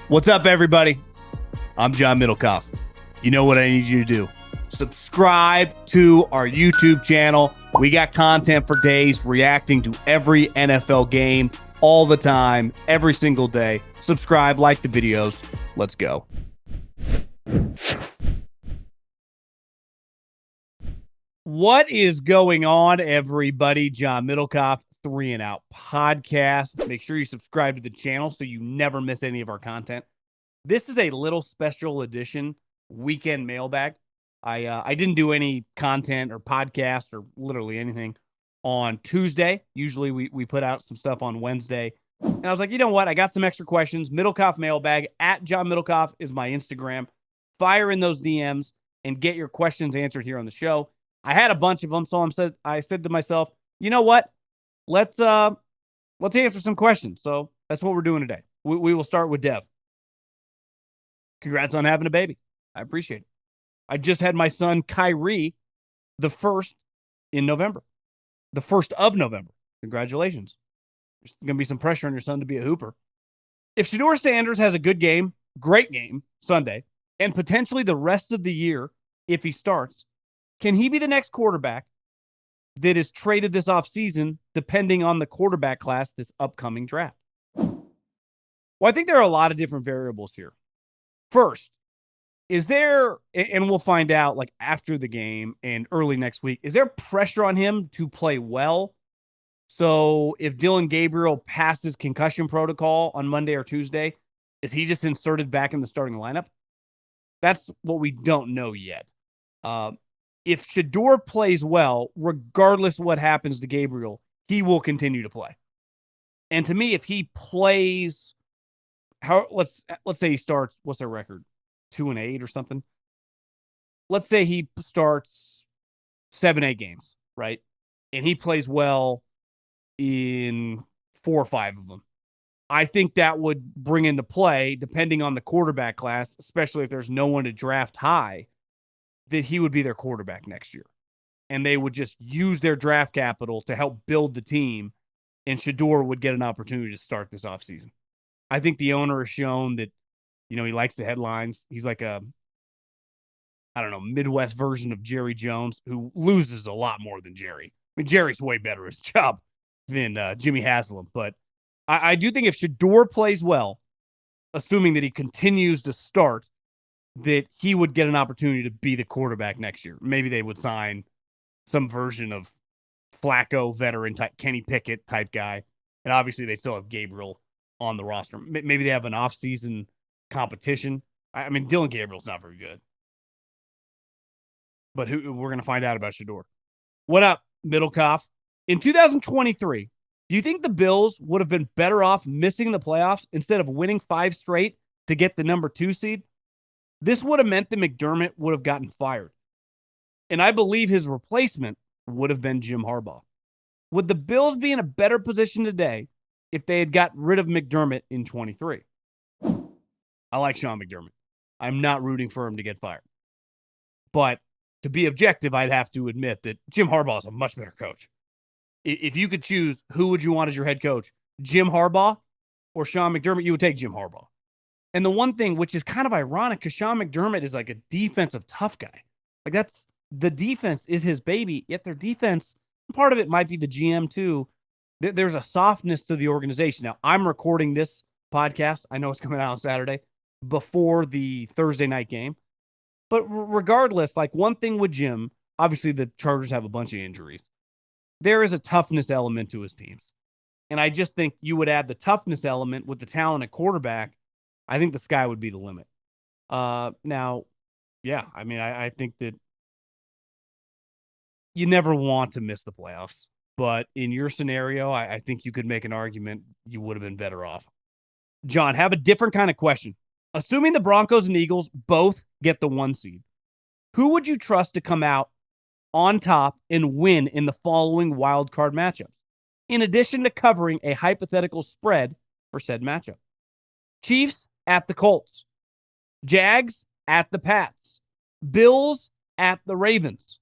What's up, everybody? I'm John Middlekauff. You know what I need you to do. Subscribe to our YouTube channel. We got content for days reacting to every NFL game all the time, every single day. Subscribe, like the videos. Let's go. What is going on, everybody? John Middlekauff, 3 and Out podcast. Make sure you subscribe to the channel so you never miss any of our content. This is a little special edition weekend mailbag. I didn't do any content or podcast or literally anything on Tuesday. Usually we put out some stuff on Wednesday. And I was like, you know what? I got some extra questions. Middlekauff Mailbag at John Middlekauff is my Instagram. Fire in those DMs and get your questions answered here on the show. I had a bunch of them, so I said to myself, you know what? Let's answer some questions. So that's what we're doing today. We will start with Dev. Congrats on having a baby. I appreciate it. I just had my son Kyrie the 1st in November. The 1st of November. Congratulations. There's going to be some pressure on your son to be a hooper. If Shedeur Sanders has a good game, great game, Sunday, and potentially the rest of the year if he starts, can he be the next quarterback that is traded this offseason depending on the quarterback class this upcoming draft? Well, I think there are a lot of different variables here. First, is there, and we'll find out like after the game and early next week, is there pressure on him to play well? So if Dillon Gabriel passes concussion protocol on Monday or Tuesday, is he just inserted back in the starting lineup? That's what we don't know yet. If Shedeur plays well, regardless of what happens to Gabriel, he will continue to play. And to me, if he plays, let's say he starts, what's their record? 2-8 or something. Let's say he starts 7-8 games, right? And he plays well in 4 or 5 of them. I think that would bring into play, depending on the quarterback class, especially if there's no one to draft high, that he would be their quarterback next year. And they would just use their draft capital to help build the team, and Shedeur would get an opportunity to start this offseason. I think the owner has shown that, he likes the headlines. He's like a, Midwest version of Jerry Jones, who loses a lot more than Jerry. I mean, Jerry's way better at his job than Jimmy Haslam. But I do think if Shedeur plays well, assuming that he continues to start, that he would get an opportunity to be the quarterback next year. Maybe they would sign some version of Flacco, veteran type, Kenny Pickett type guy. And obviously they still have Gabriel on the roster. Maybe they have an offseason competition. I mean, Dillon Gabriel's not very good. But we're going to find out about Shedeur. What up, Middlekauff? In 2023, do you think the Bills would have been better off missing the playoffs instead of winning 5 straight to get the number 2 seed? This would have meant that McDermott would have gotten fired. And I believe his replacement would have been Jim Harbaugh. Would the Bills be in a better position today if they had got rid of McDermott in 23? I like Sean McDermott. I'm not rooting for him to get fired. But to be objective, I'd have to admit that Jim Harbaugh is a much better coach. If you could choose, who would you want as your head coach? Jim Harbaugh or Sean McDermott? You would take Jim Harbaugh. And the one thing, which is kind of ironic, because Sean McDermott is like a defensive tough guy. Like the defense is his baby, yet their defense, part of it might be the GM too. There's a softness to the organization. Now, I'm recording this podcast. I know it's coming out on Saturday before the Thursday night game. But regardless, like one thing with Jim, obviously the Chargers have a bunch of injuries. There is a toughness element to his teams. And I just think you would add the toughness element with the talent at quarterback. I think the sky would be the limit. Now, yeah, I mean, I think that you never want to miss the playoffs. But in your scenario, I think you could make an argument you would have been better off. John, have a different kind of question. Assuming the Broncos and Eagles both get the 1 seed, who would you trust to come out on top and win in the following wild card matchups, in addition to covering a hypothetical spread for said matchup? Chiefs at the Colts. Jags at the Pats. Bills at the Ravens.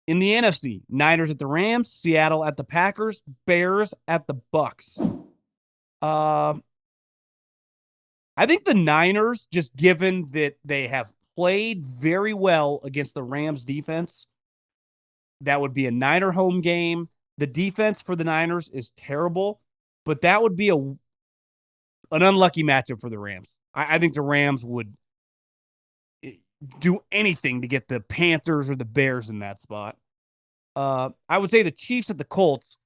In the NFC, Niners at the Rams, Seattle at the Packers, Bears at the Bucs. I think the Niners, just given that they have played very well against the Rams defense, that would be a Niner home game. The defense for the Niners is terrible, but that would be an unlucky matchup for the Rams. I think the Rams would do anything to get the Panthers or the Bears in that spot. I would say the Chiefs at the Colts.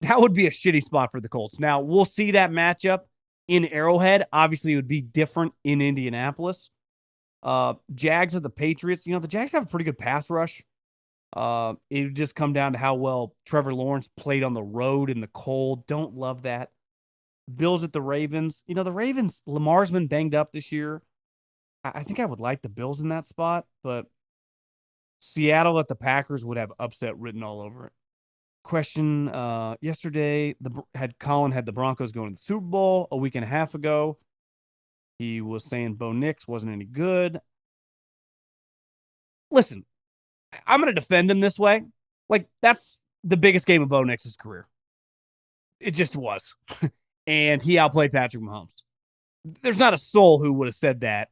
That would be a shitty spot for the Colts. Now, we'll see that matchup in Arrowhead. Obviously, it would be different in Indianapolis. Jags at the Patriots. The Jags have a pretty good pass rush. It would just come down to how well Trevor Lawrence played on the road in the cold. Don't love that. Bills at the Ravens. The Ravens, Lamar's been banged up this year. I think I would like the Bills in that spot, but Seattle at the Packers would have upset written all over it. Question yesterday, Colin had the Broncos going to the Super Bowl a week and a half ago. He was saying Bo Nix wasn't any good. Listen, I'm going to defend him this way. That's the biggest game of Bo Nix's career. It just was. And he outplayed Patrick Mahomes. There's not a soul who would have said that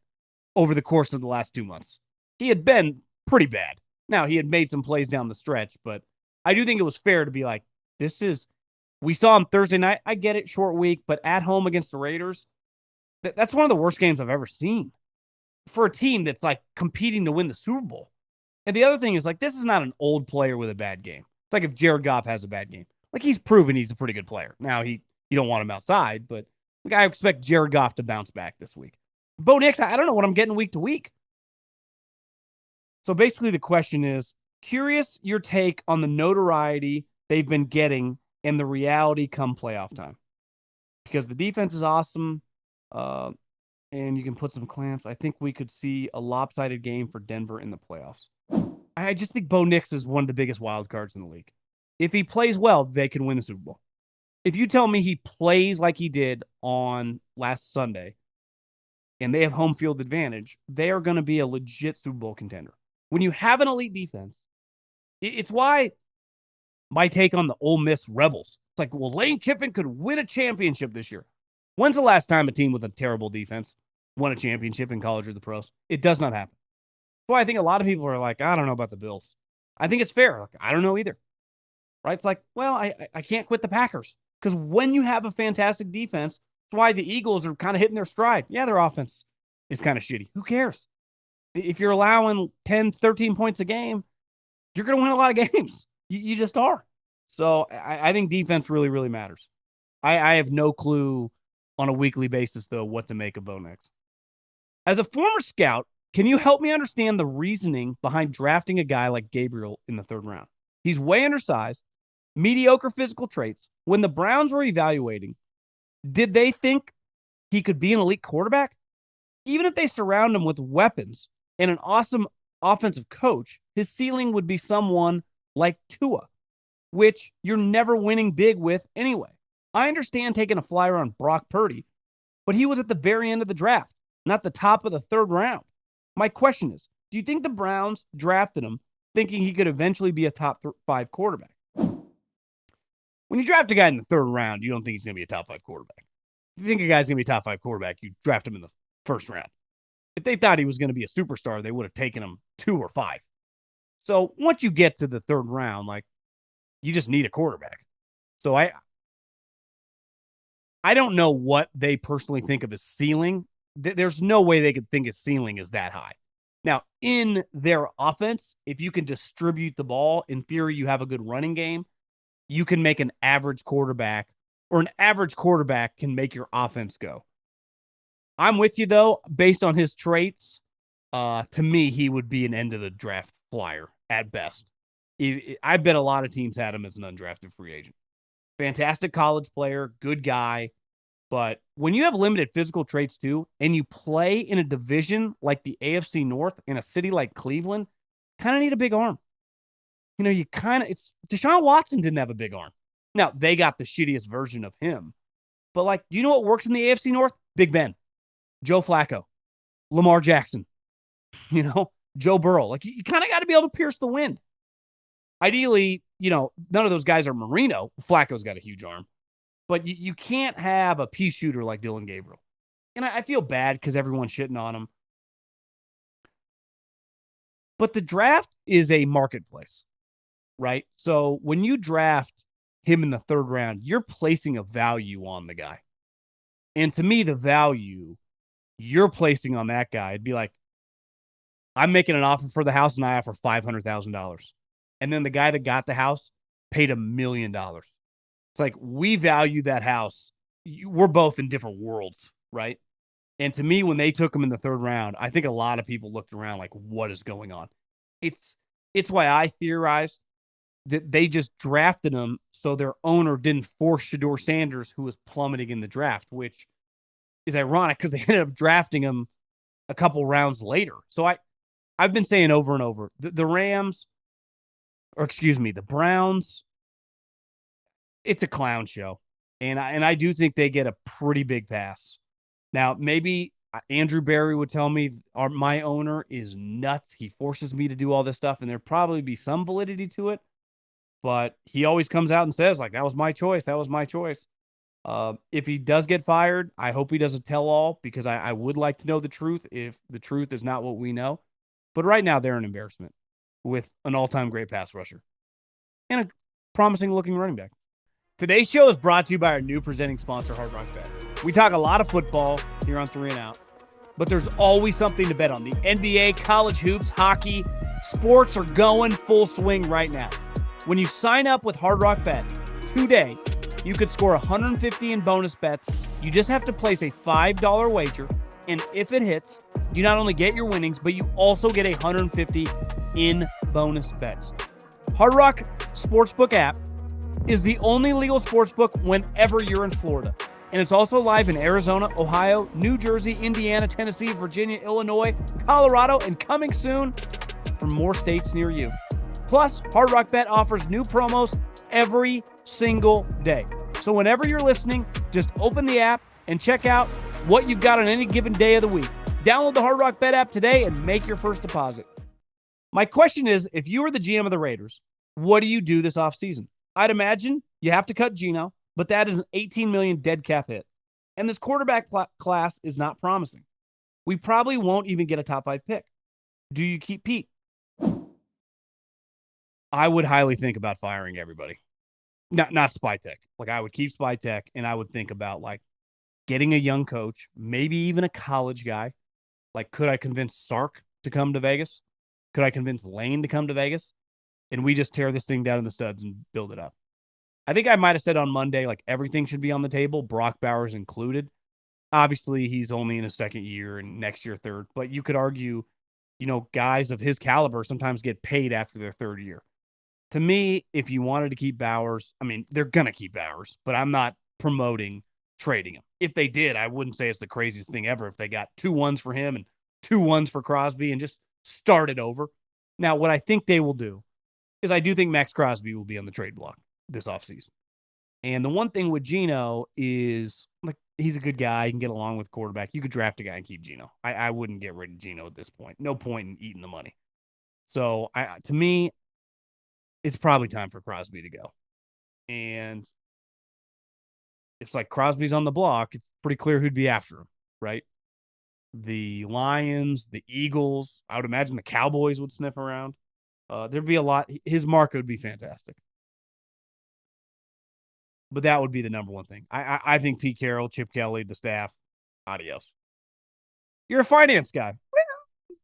over the course of the last 2 months. He had been pretty bad. Now, he had made some plays down the stretch, but I do think it was fair to be like, we saw him Thursday night. I get it, short week, but at home against the Raiders, that's one of the worst games I've ever seen for a team that's competing to win the Super Bowl. And the other thing is this is not an old player with a bad game. It's like if Jared Goff has a bad game. He's proven he's a pretty good player. Now, you don't want him outside, but I expect Jared Goff to bounce back this week. Bo Nix, I don't know what I'm getting week to week. So basically the question is, curious your take on the notoriety they've been getting and the reality come playoff time. Because the defense is awesome, and you can put some clamps. I think we could see a lopsided game for Denver in the playoffs. I just think Bo Nix is one of the biggest wild cards in the league. If he plays well, they can win the Super Bowl. If you tell me he plays like he did on last Sunday and they have home field advantage, they are going to be a legit Super Bowl contender. When you have an elite defense, it's why my take on the Ole Miss Rebels. It's Lane Kiffin could win a championship this year. When's the last time a team with a terrible defense won a championship in college or the pros? It does not happen. That's why I think a lot of people are I don't know about the Bills. I think it's fair. I don't know either. Right? It's I can't quit the Packers. Because when you have a fantastic defense, that's why the Eagles are kind of hitting their stride. Yeah, their offense is kind of shitty. Who cares? If you're allowing 10, 13 points a game, you're going to win a lot of games. You just are. So I think defense really, really matters. I have no clue on a weekly basis, though, what to make of Bo Nix. As a former scout, can you help me understand the reasoning behind drafting a guy like Gabriel in the third round? He's way undersized, mediocre physical traits. When the Browns were evaluating, did they think he could be an elite quarterback? Even if they surround him with weapons and an awesome offensive coach, his ceiling would be someone like Tua, which you're never winning big with anyway. I understand taking a flyer on Brock Purdy, but he was at the very end of the draft, not the top of the third round. My question is, do you think the Browns drafted him thinking he could eventually be a top 5 quarterback? When you draft a guy in the third round, you don't think he's going to be a top 5 quarterback. If you think a guy's going to be a top 5 quarterback, you draft him in the first round. If they thought he was going to be a superstar, they would have taken him 2 or 5. So once you get to the third round, you just need a quarterback. So I don't know what they personally think of his ceiling. There's no way they could think his ceiling is that high. Now, in their offense, if you can distribute the ball, in theory, you have a good running game. You can make an average quarterback, or an average quarterback can make your offense go. I'm with you, though. Based on his traits, to me, he would be an end of the draft flyer at best. I bet a lot of teams had him as an undrafted free agent. Fantastic college player, good guy. But when you have limited physical traits, too, and you play in a division like the AFC North in a city like Cleveland, kind of need a big arm. Deshaun Watson didn't have a big arm. Now, they got the shittiest version of him. But, do you know what works in the AFC North? Big Ben, Joe Flacco, Lamar Jackson, Joe Burrow. You kind of got to be able to pierce the wind. Ideally, none of those guys are Marino. Flacco's got a huge arm. But you can't have a pea shooter like Dillon Gabriel. and I feel bad because everyone's shitting on him. But the draft is a marketplace, right? So when you draft him in the third round, you're placing a value on the guy. And to me, the value you're placing on that guy, it'd be like, I'm making an offer for the house and I offer $500,000. And then the guy that got the house paid $1 million. It's like, we value that house. We're both in different worlds, right? And to me, when they took him in the third round, I think a lot of people looked around like, what is going on? It's why I theorized that they just drafted him so their owner didn't force Shedeur Sanders, who was plummeting in the draft, which is ironic because they ended up drafting him a couple rounds later. So I've been saying over and over, the Rams, or excuse me, the Browns, it's a clown show. And I do think they get a pretty big pass. Now, maybe Andrew Berry would tell me my owner is nuts. He forces me to do all this stuff, and there'd probably be some validity to it. But he always comes out and says, like, that was my choice. That was my choice. If he does get fired, I hope he doesn't tell all, because I would like to know the truth if the truth is not what we know. But right now, they're an embarrassment with an all-time great pass rusher and a promising-looking running back. Today's show is brought to you by our new presenting sponsor, Hard Rock Bet. We talk a lot of football here on 3 and Out, but there's always something to bet on. The NBA, college hoops, hockey, sports are going full swing right now. When you sign up with Hard Rock Bet today, you could score $150 in bonus bets. You just have to place a $5 wager, and if it hits, you not only get your winnings, but you also get $150 in bonus bets. Hard Rock Sportsbook app is the only legal sportsbook whenever you're in Florida. And it's also live in Arizona, Ohio, New Jersey, Indiana, Tennessee, Virginia, Illinois, Colorado, and coming soon from more states near you. Plus, Hard Rock Bet offers new promos every single day. So whenever you're listening, just open the app and check out what you've got on any given day of the week. Download the Hard Rock Bet app today and make your first deposit. My question is, if you were the GM of the Raiders, what do you do this offseason? I'd imagine you have to cut Geno, but that is an $18 million dead cap hit. And this quarterback class is not promising. We probably won't even get a top 5 pick. Do you keep Pete? I would highly think about firing everybody. Not Spytek. Like, I would keep Spytek, and I would think about, like, getting a young coach, maybe even a college guy. Like, could I convince Sark to come to Vegas? Could I convince Lane to come to Vegas? And we just tear this thing down in the studs and build it up. I think I might have said on Monday, like, everything should be on the table, Brock Bowers included. Obviously, he's only in his second year and next year third, but you could argue, guys of his caliber sometimes get paid after their third year. To me, if you wanted to keep Bowers, I mean, they're going to keep Bowers, but I'm not promoting trading him. If they did, I wouldn't say it's the craziest thing ever if they got 2 1s for him and 2 1s for Crosby and just start it over. Now, what I think they will do is I do think Maxx Crosby will be on the trade block this offseason. And the one thing with Geno is, like, he's a good guy. He can get along with quarterback. You could draft a guy and keep Geno. I wouldn't get rid of Geno at this point. No point in eating the money. So, to me, it's probably time for Crosby to go. And it's like Crosby's on the block. It's pretty clear who'd be after him, right? The Lions, the Eagles, I would imagine the Cowboys would sniff around. There'd be a lot. His market would be fantastic. But that would be the number one thing. I think Pete Carroll, Chip Kelly, the staff, adios. You're a finance guy. Well,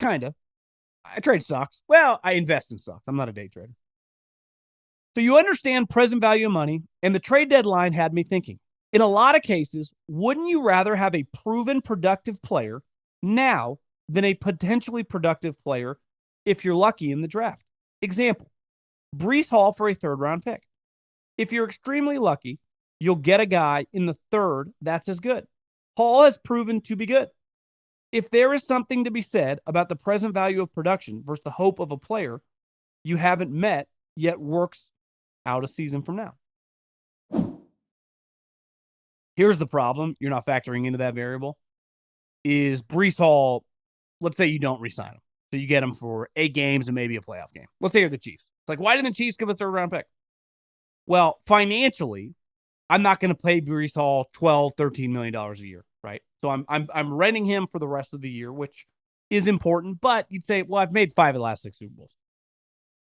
kind of. I trade stocks. Well, I invest in stocks. I'm not a day trader. So you understand present value of money, and the trade deadline had me thinking. In a lot of cases, wouldn't you rather have a proven productive player now than a potentially productive player if you're lucky in the draft? Example, Breece Hall for a third-round pick. If you're extremely lucky, you'll get a guy in the third that's as good. Hall has proven to be good. If there is something to be said about the present value of production versus the hope of a player you haven't met yet works out a season from now. Here's the problem you're not factoring into that variable is Breece Hall, let's say you don't re-sign him. So you get him for 8 games and maybe a playoff game. Let's say you're the Chiefs. It's like, why didn't the Chiefs give a third-round pick? Well, financially, I'm not going to pay Breece Hall 12, $13 million a year, right? So I'm renting him for the rest of the year, which is important. But you'd say, well, I've made 5 of the last 6 Super Bowls.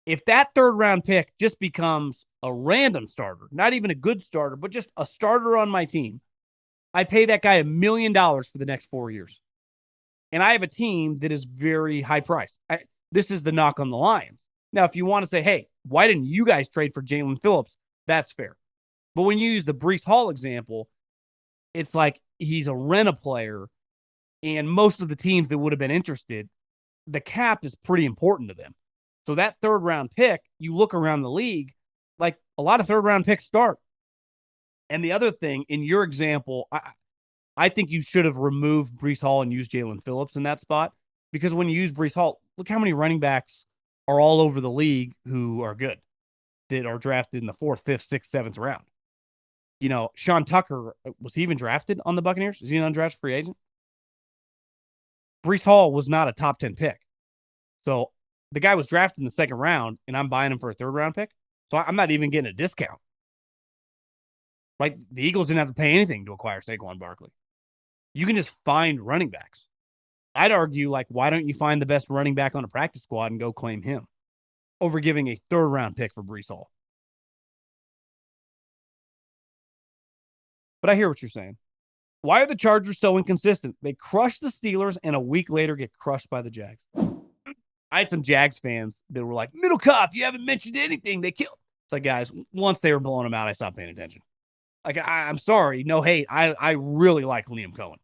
If that third round pick just becomes a random starter, not even a good starter, but just a starter on my team, I pay that guy $1 million for the next 4 years. And I have a team that is very high priced. This is the knock on the Lions. Now, if you want to say, hey, why didn't you guys trade for Jalen Phillips? That's fair. But when you use the Breece Hall example, it's like he's a rent player, and most of the teams that would have been interested, the cap is pretty important to them. So that third round pick, you look around the league, like a lot of third round picks start. And the other thing, in your example, I think you should have removed Breece Hall and used Jalen Phillips in that spot, because when you use Breece Hall, look how many running backs are all over the league who are good, that are drafted in the 4th, 5th, 6th, 7th round. You know, Sean Tucker, was he even drafted on the Buccaneers? Is he an undrafted free agent? Breece Hall was not a top 10 pick. So the guy was drafted in the 2nd round, and I'm buying him for a 3rd round pick. So I'm not even getting a discount. Like, the Eagles didn't have to pay anything to acquire Saquon Barkley. You can just find running backs. I'd argue, like, why don't you find the best running back on a practice squad and go claim him over giving a 3rd round pick for Breece Hall? But I hear what you're saying. Why are the Chargers so inconsistent? They crush the Steelers and a week later get crushed by the Jags. I had some Jags fans that were like, Middlekauff, you haven't mentioned anything. They killed. It's like, guys, once they were blowing them out, I stopped paying attention. Like, I'm sorry, no hate. I really like Liam Cohen.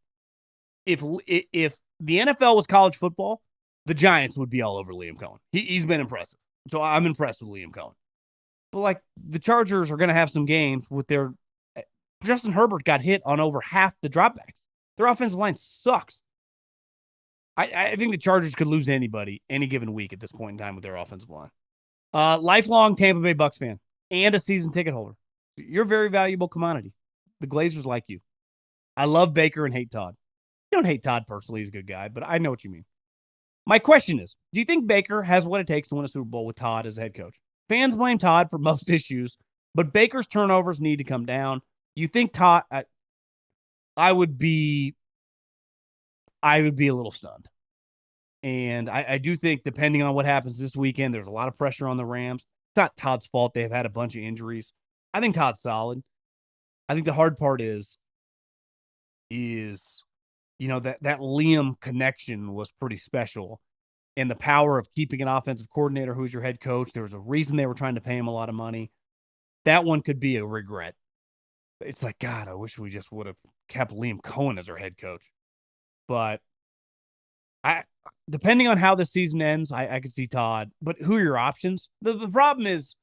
If the NFL was college football, the Giants would be all over Liam Cohen. He's been impressive. So I'm impressed with Liam Cohen. But like, the Chargers are going to have some games with their Justin Herbert got hit on over half the dropbacks. Their offensive line sucks. I think the Chargers could lose to anybody any given week at this point in time with their offensive line. Lifelong Tampa Bay Bucs fan and a season ticket holder. You're a very valuable commodity. The Glazers like you. I love Baker and hate Todd. I don't hate Todd personally. He's a good guy, but I know what you mean. My question is, do you think Baker has what it takes to win a Super Bowl with Todd as head coach? Fans blame Todd for most issues, but Baker's turnovers need to come down. You think Todd? I would be a little stunned. And I do think, depending on what happens this weekend, there's a lot of pressure on the Rams. It's not Todd's fault. They've had a bunch of injuries. I think Todd's solid. I think the hard part is that Liam connection was pretty special. And the power of keeping an offensive coordinator who's your head coach. There was a reason they were trying to pay him a lot of money. That one could be a regret. It's like, God, I wish we just would have kept Liam Cohen as our head coach. But depending on how the season ends, I could see Todd. But who are your options? The problem is,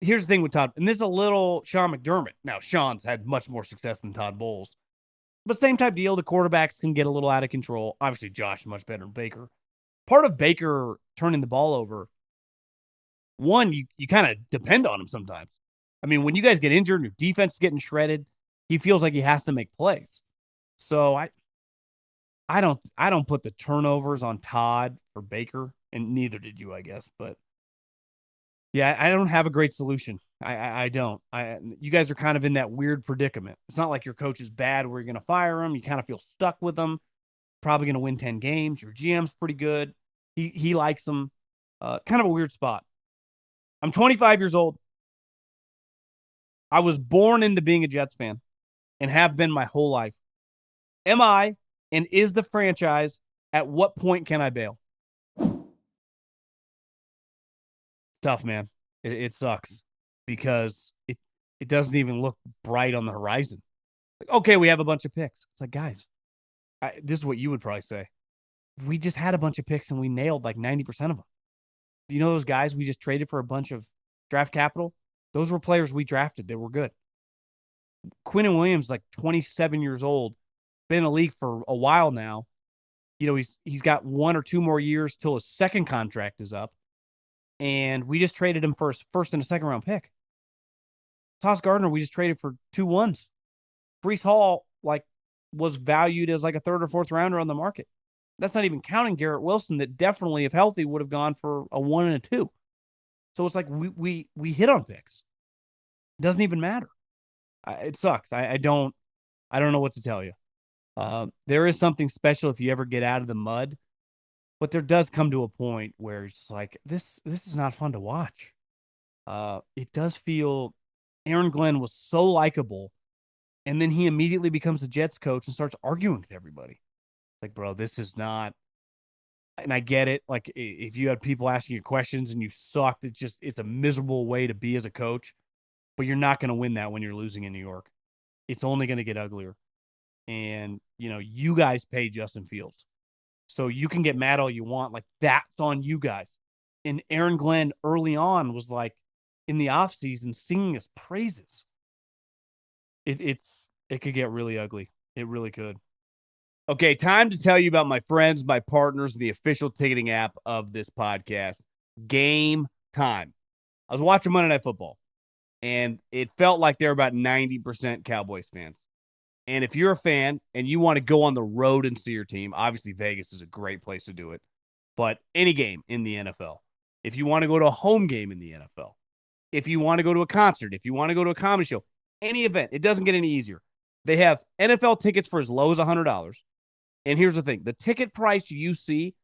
here's the thing with Todd, and this is a little Sean McDermott. Now, Sean's had much more success than Todd Bowles. But same type deal, the quarterbacks can get a little out of control. Obviously, Josh is much better than Baker. Part of Baker turning the ball over, one, you kind of depend on him sometimes. I mean, when you guys get injured and your defense is getting shredded, he feels like he has to make plays. So I don't put the turnovers on Todd or Baker, and neither did you, I guess. But yeah, I don't have a great solution. I don't. You guys are kind of in that weird predicament. It's not like your coach is bad where you're going to fire him. You kind of feel stuck with him. Probably going to win 10 games. Your GM's pretty good. He likes him. Kind of a weird spot. I'm 25 years old. I was born into being a Jets fan and have been my whole life. Am I, and is the franchise, at what point can I bail? Tough, man. It sucks because it doesn't even look bright on the horizon. Like, okay, we have a bunch of picks. It's like, guys, this is what you would probably say. We just had a bunch of picks and we nailed like 90% of them. You know those guys we just traded for a bunch of draft capital? Those were players we drafted. They were good. Quinnen Williams, like 27 years old, been in the league for a while now. You know, he's got 1 or 2 more years till his second contract is up. And we just traded him for first and a second round pick. Sauce Gardner, we just traded for 2 ones. Breece Hall, was valued as like a 3rd or 4th rounder on the market. That's not even counting Garrett Wilson, that definitely, if healthy, would have gone for a 1 and a 2. So it's like we hit on picks. It doesn't even matter. It sucks. I don't know what to tell you. There is something special if you ever get out of the mud, but there does come to a point where it's like this is not fun to watch. It does feel Aaron Glenn was so likable, and then he immediately becomes the Jets coach and starts arguing with everybody. Like, bro, this is not. And I get it. Like, if you had people asking you questions and you sucked, it's a miserable way to be as a coach. But you're not going to win that when you're losing in New York. It's only going to get uglier. And you guys pay Justin Fields, so you can get mad all you want. Like, that's on you guys. And Aaron Glenn early on was like in the offseason singing his praises. It could get really ugly. It really could. Okay, time to tell you about my friends, my partners, the official ticketing app of this podcast, Game Time. I was watching Monday Night Football, and it felt like they were about 90% Cowboys fans. And if you're a fan and you want to go on the road and see your team, obviously Vegas is a great place to do it. But any game in the NFL, if you want to go to a home game in the NFL, if you want to go to a concert, if you want to go to a comedy show, any event, it doesn't get any easier. They have NFL tickets for as low as $100. And here's the thing, the ticket price you see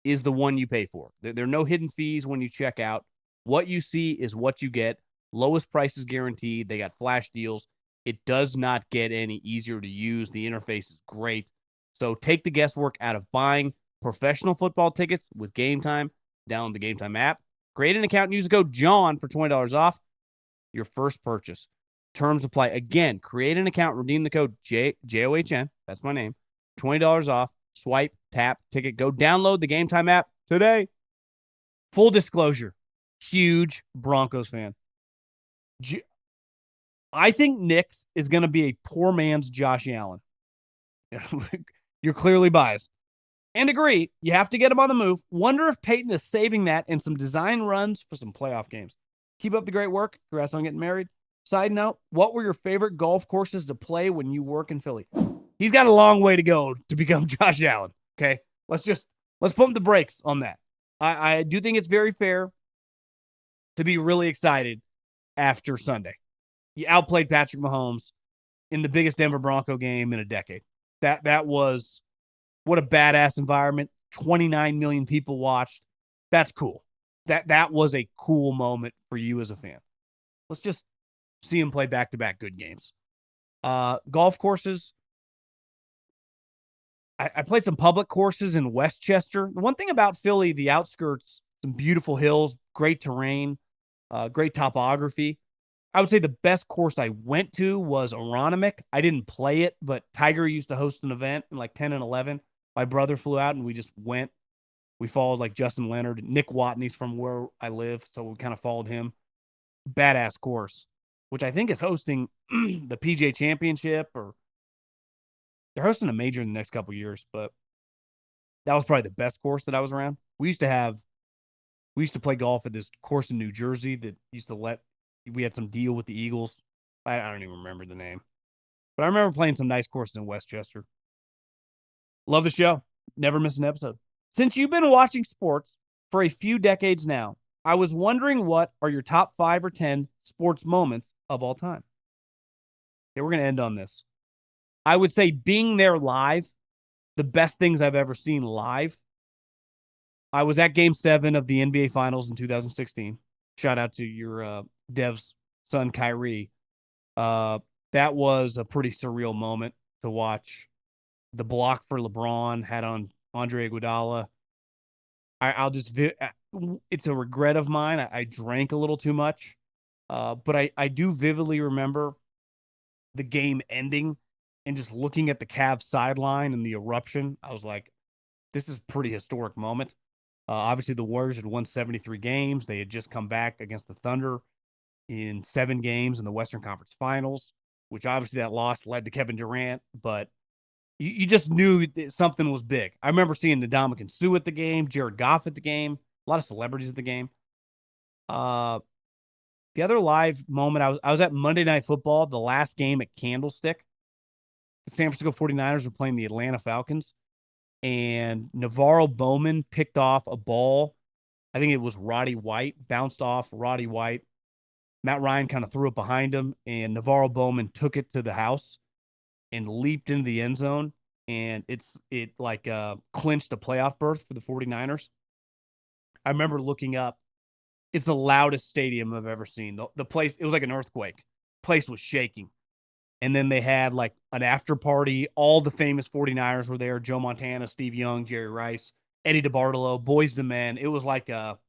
is the one you pay for. There are no hidden fees when you check out. What you see is what you get. Lowest price is guaranteed. They got flash deals. It does not get any easier to use. The interface is great. So take the guesswork out of buying professional football tickets with Game Time. Download the Game Time app. Create an account and use the code JOHN for $20 off your first purchase. Terms apply. Again, create an account, redeem the code JOHN. That's my name. $20 off. Swipe, tap, ticket. Go download the Game Time app today. Full disclosure, huge Broncos fan. I think Nix is going to be a poor man's Josh Allen. You're clearly biased. And agree, you have to get him on the move. Wonder if Peyton is saving that in some design runs for some playoff games. Keep up the great work. Congrats on getting married. Side note, what were your favorite golf courses to play when you work in Philly? He's got a long way to go to become Josh Allen. Okay. Let's pump the brakes on that. I do think it's very fair to be really excited after Sunday. You outplayed Patrick Mahomes in the biggest Denver Bronco game in a decade. That was what a badass environment. 29 million people watched. That's cool. That was a cool moment for you as a fan. Let's just see him play back-to-back good games. Golf courses. I played some public courses in Westchester. The one thing about Philly, the outskirts, some beautiful hills, great terrain, great topography. I would say the best course I went to was Aronimink. I didn't play it, but Tiger used to host an event in like 10 and 11. My brother flew out and we just went. We followed like Justin Leonard. Nick Watney's from where I live, so we kind of followed him. Badass course, which I think is hosting the PGA Championship, or they're hosting a major in the next couple of years, but that was probably the best course that I was around. We used to play golf at this course in New Jersey that used to we had some deal with the Eagles. I don't even remember the name, but I remember playing some nice courses in Westchester. Love the show. Never miss an episode. Since you've been watching sports for a few decades now, I was wondering what are your top 5 or 10 sports moments of all time? Okay, we're going to end on this. I would say being there live, the best things I've ever seen live. I was at Game 7 of the NBA Finals in 2016. Shout out to your Dev's son, Kyrie. That was a pretty surreal moment to watch. The block for LeBron had on Andre Iguodala. It's a regret of mine. I drank a little too much. But I do vividly remember the game ending and just looking at the Cavs sideline and the eruption. I was like, this is a pretty historic moment. Obviously, the Warriors had won 73 games. They had just come back against the Thunder in 7 games in the Western Conference Finals, which obviously that loss led to Kevin Durant, but you just knew that something was big. I remember seeing Ndamukong Suh at the game, Jared Goff at the game, a lot of celebrities at the game. The other live moment, I was at Monday Night Football, the last game at Candlestick. The San Francisco 49ers were playing the Atlanta Falcons, and Navarro Bowman picked off a ball. I think it was Roddy White, bounced off Roddy White. Matt Ryan kind of threw it behind him, and Navarro Bowman took it to the house and leaped into the end zone, and it like clinched a playoff berth for the 49ers. I remember looking up. It's the loudest stadium I've ever seen. The place, it was like an earthquake. Place was shaking. And then they had like an after party. All the famous 49ers were there. Joe Montana, Steve Young, Jerry Rice, Eddie DeBartolo, Boys to Men. It was like a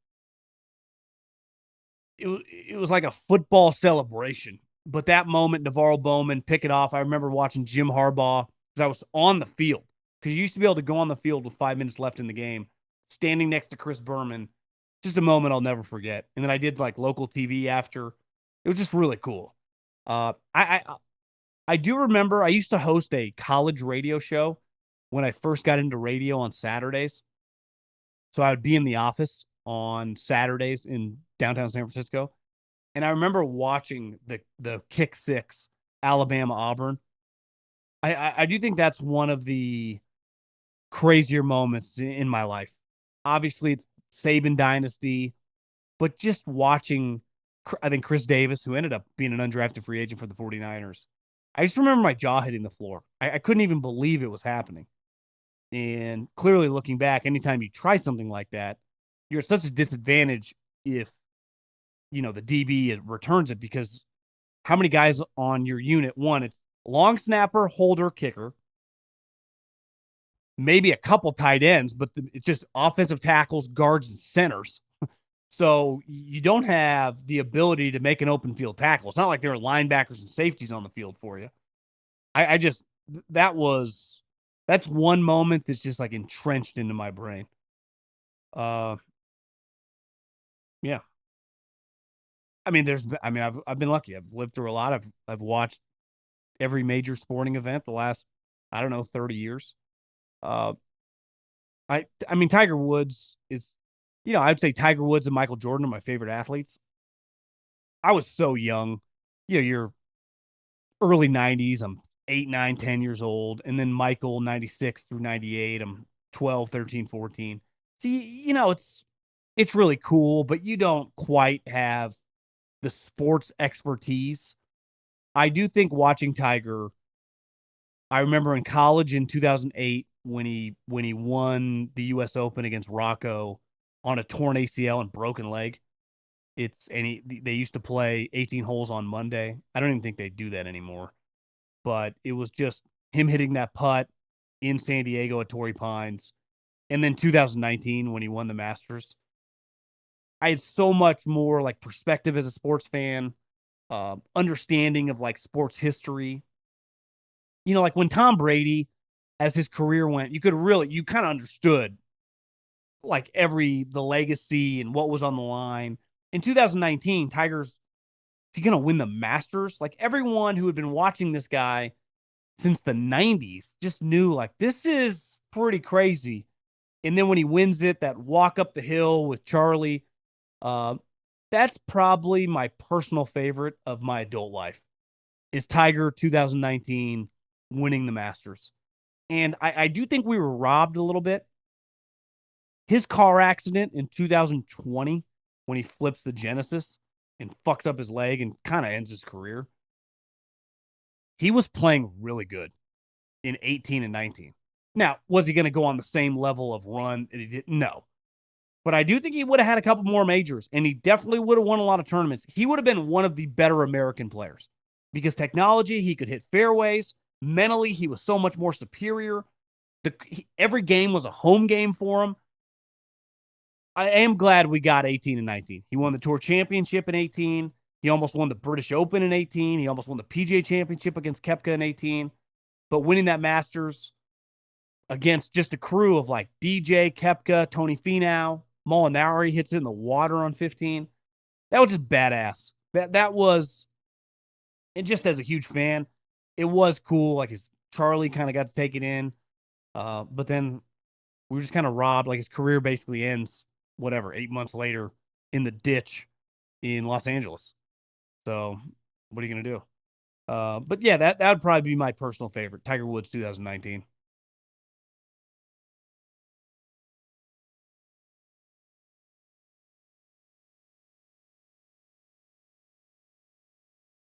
football celebration. But that moment, Navarro Bowman pick it off. I remember watching Jim Harbaugh because I was on the field. Because you used to be able to go on the field with 5 minutes left in the game, standing next to Chris Berman. Just a moment I'll never forget. And then I did like local TV after. It was just really cool. I do remember I used to host a college radio show when I first got into radio on Saturdays. So I would be in the office on Saturdays in downtown San Francisco. And I remember watching the kick six, Alabama Auburn. I do think that's one of the crazier moments in my life. Obviously, it's Saban dynasty, but just watching, I think Chris Davis, who ended up being an undrafted free agent for the 49ers, I just remember my jaw hitting the floor. I couldn't even believe it was happening. And clearly, looking back, anytime you try something like that, you're at such a disadvantage if the DB returns it, because how many guys on your unit? One, it's long snapper, holder, kicker, maybe a couple tight ends, but it's just offensive tackles, guards, and centers. So you don't have the ability to make an open field tackle. It's not like there are linebackers and safeties on the field for you. I just that was that's one moment that's just like entrenched into my brain. Uh, yeah. I mean, I've been lucky. I've lived through a lot. I've watched every major sporting event the last, I don't know, 30 years. Uh, I mean, Tiger Woods is, I'd say Tiger Woods and Michael Jordan are my favorite athletes. I was so young. You're early 90s. I'm 8, 9, 10 years old. And then Michael, 96 through 98. I'm 12, 13, 14. See, it's really cool, but you don't quite have the sports expertise. I do think watching Tiger, I remember in college in 2008 when he won the US Open against Rocco on a torn ACL and broken leg. They used to play 18 holes on Monday. I don't even think they do that anymore. But it was just him hitting that putt in San Diego at Torrey Pines. And then 2019 when he won the Masters. I had so much more like perspective as a sports fan, understanding of like sports history. Like when Tom Brady, as his career went, you kind of understood like the legacy and what was on the line. In 2019, Tiger's is he going to win the Masters? Like everyone who had been watching this guy since the 90s just knew like this is pretty crazy. And then when he wins it, that walk up the hill with Charlie, uh, that's probably my personal favorite of my adult life is Tiger 2019 winning the Masters. And I do think we were robbed a little bit. His car accident in 2020 when he flips the Genesis and fucks up his leg and kind of ends his career. He was playing really good in 18 and 19. Now, was he going to go on the same level of run that he did? No. But I do think he would have had a couple more majors, and he definitely would have won a lot of tournaments. He would have been one of the better American players because technology, he could hit fairways. Mentally, he was so much more superior. Every game was a home game for him. I am glad we got 18 and 19. He won the Tour Championship in 18. He almost won the British Open in 18. He almost won the PGA Championship against Koepka in 18. But winning that Masters against just a crew of like DJ, Koepka, Tony Finau, Molinari hits it in the water on 15. That was just badass. That was, and just as a huge fan, it was cool. Like his Charlie kind of got to take it in. But then we were just kind of robbed. Like his career basically ends, whatever, 8 months later in the ditch in Los Angeles. So what are you going to do? But yeah, that would probably be my personal favorite, Tiger Woods 2019.